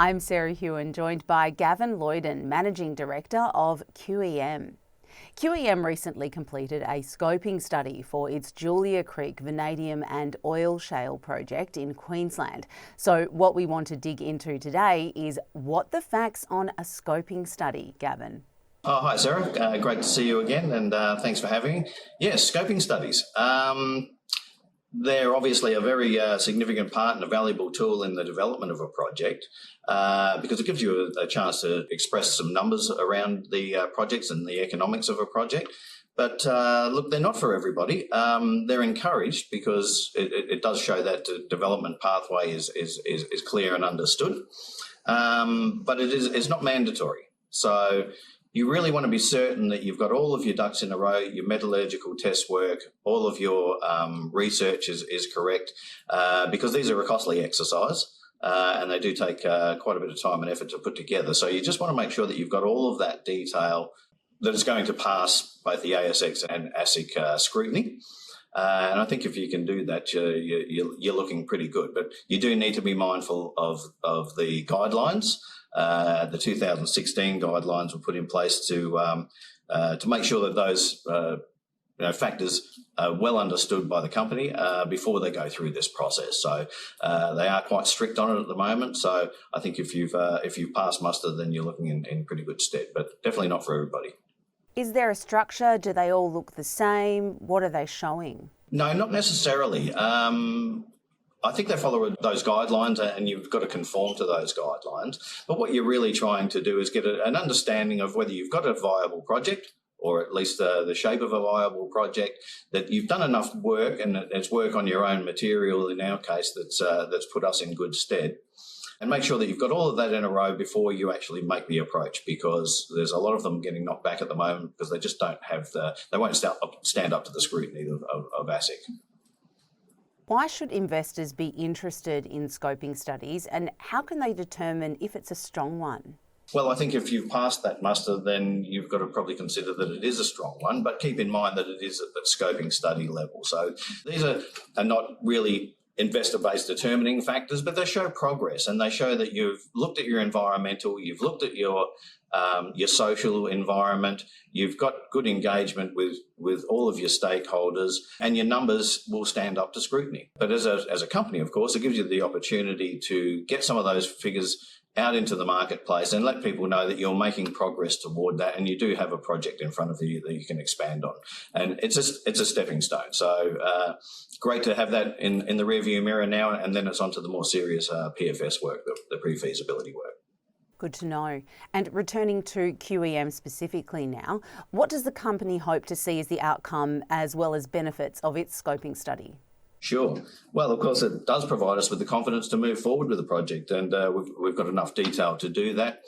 I'm Sarah Hughan, joined by Gavin Loyden, Managing Director of QEM. QEM recently completed a scoping study for its Julia Creek vanadium and oil shale project in Queensland. So what we want to dig into today is what the facts on a scoping study, Gavin. Oh, hi Sarah, great to see you again, and thanks for having me. Yes, scoping studies. They're obviously a very significant part and a valuable tool in the development of a project because it gives you a chance to express some numbers around the projects and the economics of a project. But look, they're not for everybody. They're encouraged because it does show that the development pathway is clear and understood, but it's not mandatory. So you really want to be certain that you've got all of your ducks in a row, your metallurgical test work, all of your research is correct, because these are a costly exercise and they do take quite a bit of time and effort to put together. So you just want to make sure that you've got all of that detail that is going to pass both the ASIC and ASIC scrutiny. And I think if you can do that, you're looking pretty good. But you do need to be mindful of the guidelines. The 2016 guidelines were put in place to make sure that those factors are well understood by the company before they go through this process. So they are quite strict on it at the moment. So I think if you've passed muster, then you're looking in pretty good stead. But definitely not for everybody. Is there a structure? Do they all look the same? What are they showing? No, not necessarily. I think they follow those guidelines and you've got to conform to those guidelines. But what you're really trying to do is get an understanding of whether you've got a viable project, or at least the shape of a viable project, that you've done enough work, and it's work on your own material in our case that's put us in good stead. And make sure that you've got all of that in a row before you actually make the approach, because there's a lot of them getting knocked back at the moment because they just don't have they won't stand up to the scrutiny of ASIC. Why should investors be interested in scoping studies, and how can they determine if it's a strong one? Well, I think if you've passed that muster, then you've got to probably consider that it is a strong one, but keep in mind that it is at the scoping study level. So these are not really investor-based determining factors, but they show progress, and they show that you've looked at your environmental, you've looked at your social environment, you've got good engagement with all of your stakeholders, and your numbers will stand up to scrutiny. But as a company, of course, it gives you the opportunity to get some of those figures out into the marketplace and let people know that you're making progress toward that, and you do have a project in front of you that you can expand on. And it's a stepping stone. So great to have that in the rearview mirror now, and then it's onto the more serious PFS work, the pre-feasibility work. Good to know. And returning to QEM specifically now, what does the company hope to see as the outcome as well as benefits of its scoping study? Sure. Well, of course, it does provide us with the confidence to move forward with the project, and we've got enough detail to do that.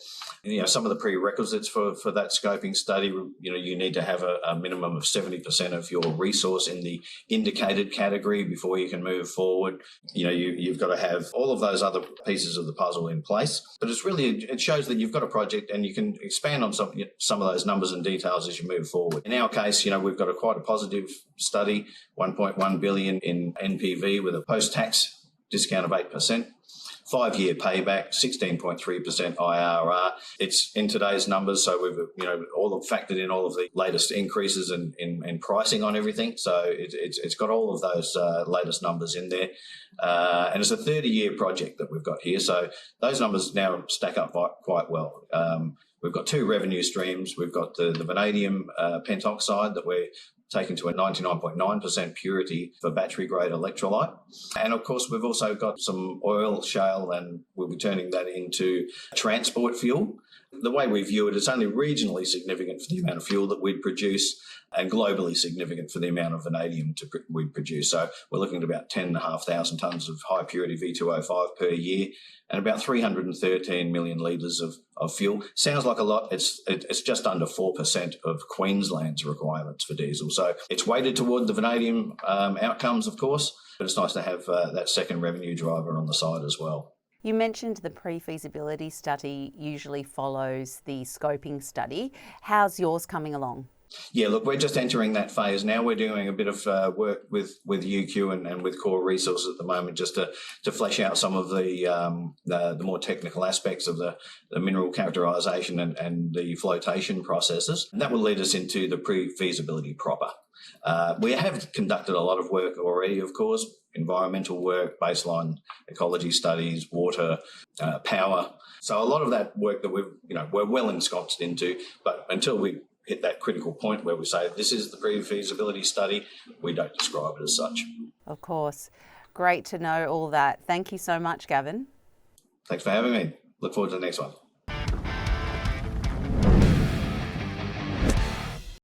Some of the prerequisites for that scoping study, you need to have a minimum of 70% of your resource in the indicated category before you can move forward. You've got to have all of those other pieces of the puzzle in place. But it shows that you've got a project, and you can expand on some of those numbers and details as you move forward. In our case, we've got quite a positive study, 1.1 billion in NPV with a post-tax discount of 8%. 5-year payback, 16.3% IRR. It's in today's numbers, so we've factored in all of the latest increases in pricing on everything. So it's got all of those latest numbers in there, and it's a 30-year project that we've got here. So those numbers now stack up quite well. We've got 2 revenue streams. We've got the vanadium pentoxide that we're taken to a 99.9% purity for battery-grade electrolyte. And, of course, we've also got some oil shale, and we'll be turning that into transport fuel. The way we view it, it's only regionally significant for the amount of fuel that we'd produce and globally significant for the amount of vanadium we'd produce. So we're looking at about 10,500 tonnes of high-purity V2O5 per year and about 313 million litres of fuel. Sounds like a lot. It's just under 4% of Queensland's requirements for diesel. So it's weighted toward the vanadium outcomes, of course, but it's nice to have that second revenue driver on the side as well. You mentioned the pre-feasibility study usually follows the scoping study. How's yours coming along? Yeah, look, we're just entering that phase now. We're doing a bit of work with UQ and with Core Resources at the moment, just to flesh out some of the more technical aspects of the mineral characterisation and the flotation processes. And that will lead us into the pre-feasibility proper. We have conducted a lot of work already, of course, environmental work, baseline ecology studies, water, power. So a lot of that work that we're well ensconced into, but until we hit that critical point where we say this is the pre-feasibility study, we don't describe it as such. Of course. Great to know all that. Thank you so much, Gavin. Thanks for having me. Look forward to the next one.